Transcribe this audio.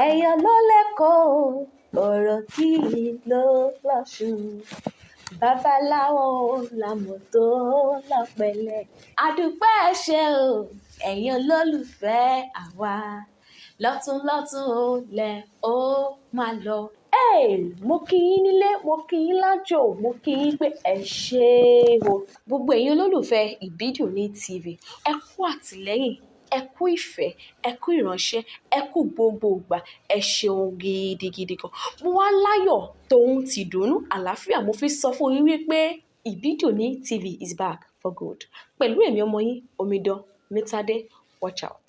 ẹ̀yàn ló lẹ́kọ̀ọ́ ọ̀rọ̀ kì í ló lọ́ṣù babaláwo làmọ̀ tó lọ́pẹ̀lẹ̀ àdúpẹ́ ẹ ṣé o ẹ̀yin olólùfẹ́ àwa lọ́tún ó lẹ̀ ó máa lọ. Mo kí yín nílé mo kí yín lájò mo kí yín pé ẹ ṣé o gbogbo ẹ̀yin olólùfẹ́ Ibidunni TV ẹ kú àtìlẹ́yìn ẹ kú ìfẹ́ ẹ kú ìránṣẹ́ ẹ kú gbogbo ìgbà ẹ ṣeun gidigidi gan. Mo wá láyọ̀ tòun ti dùnnú àlàáfíà mo fi sọ fún yín wípé Ibidunni TV is back for good pẹ̀lú èmi ọmọ yín omidan Mitade. Watch out.